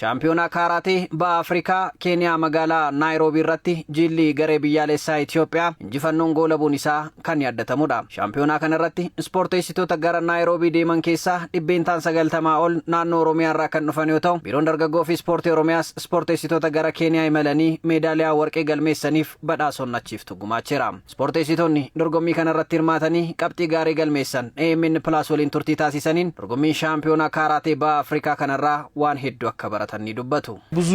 Shaampiyoonaa kaaraatee Afrikaa Keeniyaa magaalaa Naayiroobii irratti jilli garee biyyaalessaa Itoophiyaa injifannoon goolabuun isaa kan yaadatamudha. Shaampiyoonaa kana irratti ispoorteessitoota gara Naayiroobii deeman keessaa 90 ol naannoo Oromiyaa irraa kan dhufan yoo ta'u, biiroon dargaggoo fi ispoortii Oromiyaas ispoorteessitoota gara Keeniyaa imalanii meedaaliyaa warqee galmeessaniif badhaasonnachiiftu gumaacheera. Ispoorteessitoonni dorgommii kana irratti hirmaatanii qabxii gaarii galmeessan AMN Plus waliin turtii taasisaniin dorgommii shaampiyoonaa kaaraatee Afrikaa kanarraa waan hedduu akka baratanii dubbatu. ብዙ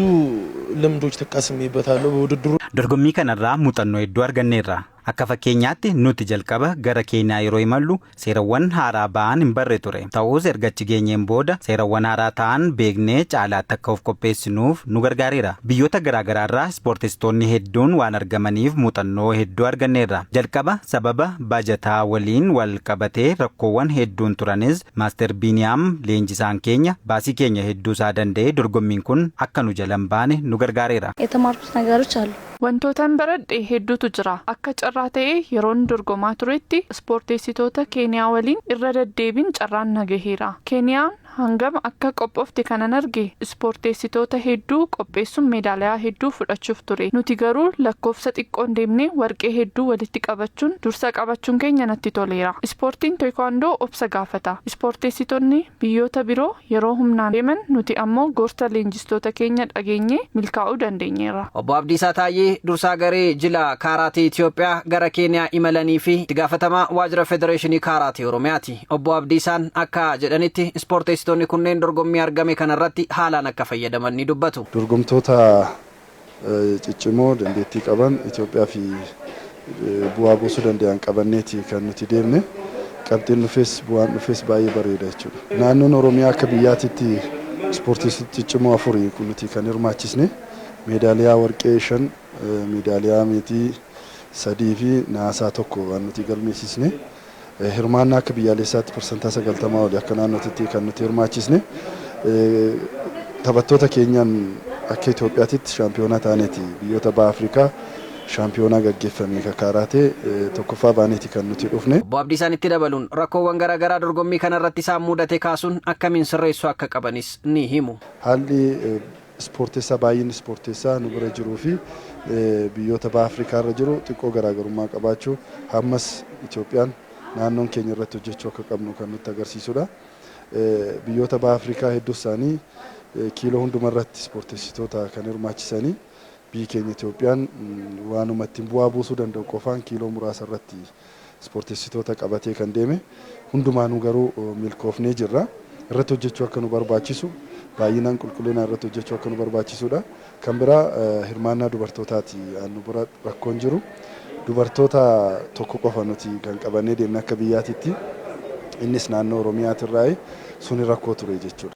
ልምዶች ተቀስሜበታለሁ በውድድሩ dorgommii kanarraa muuxannoo hedduu arganneerra. Akka fakkeenyaatti nuti jalqaba gara Keeniyaa yeroo imallu seerawwan haaraa ba'an hin barre ture. Ta'us ergachi geenyeen booda seerawwan haaraa ta'an beeknee caalaatti akka of qopheessinuuf nu gargaareera. Biyyoota garaagaraarraa ispoorteessitoonni hedduun waan argamaniif muuxannoo hedduu arganneerra. Jalqaba sababa baajataa waliin wal qabatee rakkoowwan hedduun turanis Maaster Biiniyaam leenjisaan keenya baasii keenya hedduu isaa danda'ee dorgommiin kun akka nu jalan baane nu gargaareera. የተማርኩት ነገሮች አሉ Wantoota baradhe hedduutu jira. Akka carraa ta'ee yeroon dorgomaa turetti ispoorteessitoota Keeniyaa waliin irra deddeebiin carraan nagaheera. Keeniyaan hangam akka qophoofte kanan arge ispoorteessitoota hedduu qopheessuun meedaaliyaa hedduu fudhachuuf ture. Nuti garuu lakkoofsa xiqqoon deemnee warqee hedduu walitti qabachuun dursa qabachuun keenya natti toleera. Ispoortiin teekwaandoo obsa gaafata. Ispoorteessitoonni biyyoota biroo yeroo humnaan deeman nuti ammoo gorsa leenjistoota keenya dhageenye milkaa'uu dandeenyeera. Obbo Abdiisaa Taayee dursaa garee jila kaaraatee Itoophiyaa gara Keeniyaa imalanii fi itti gaafatamaa waajjira Federeeshinii Kaaraatee Oromiyaati. Obbo Abdiisaan akka jedhanitti ispoorteessitoonni kunneen dorgommii argame kanarratti haalaan akka fayyadaman ni dubbatu. Dorgomtoota ciccimoo dandeettii qaban Itoophiyaa fi bu'aa buusuu danda'an qabanneeti kan nuti deemne. Qabxiin dhufes bu'aan dhufes baay'ee bareeda jechuudha. Naannoon Oromiyaa akka biyyaatitti ispoorteessitoota ciccimoo afurii kun nuti kan hirmaachisne. Meedaaliyaa warqee 5, meedaaliyaa meetii 3 fi naasaa 1 waan nuti galmeessisne. Hirmaannaa akka biyyaalessaatti % 90 oli akka naannootti kan nuti hirmaachisne. Taphattoota keenyaan akka Itoophiyaatti shaampiyoonaa taaneeti biyyoota baha Afrikaa shaampiyoonaa gaggeeffame kaaraatee tokkoffaa baaneeti kan nuti dhufne. Obbo Abdiisaan itti dabaluun rakkoowwan garaagaraa dorgommii kanarratti isaan mudate kaasuun akkamiin sirreessuu akka qabanis ni himu. Haalli ispoorteessaa baay'een ispoorteessaa nu bira jiruu fi biyyoota baha Afrikaa irra jiru xiqqoo garaagarummaa qabaachuu hammas Itoophiyaan naannoon keenya irratti hojjechuu akka qabnu kan nutti agarsiisudha. Biyyoota baha Afrikaa hedduu isaanii kiiloo hundumarratti ispoorteessitoota kan hirmaachisanii biyyi keenya Itoophiyaan waanuma ittiin bu'aa buusuu danda'u qofaan kiiloo muraasa irratti ispoorteessitoota qabatee kan deeme hundumaanuu garuu milkoofnee jirra. Irratti hojjechuu akka nu barbaachisu baay'inaan qulqullina irratti hojjechuu akka nu barbaachisudha. Kan biraa hirmaannaa dubartootaati nu bira rakkoon jiru. Dubartoota tokko qofa nuti kan qabannee deemne akka biyyaatitti innis naannoo Oromiyaatirraa suni rakkoo ture jechuudha.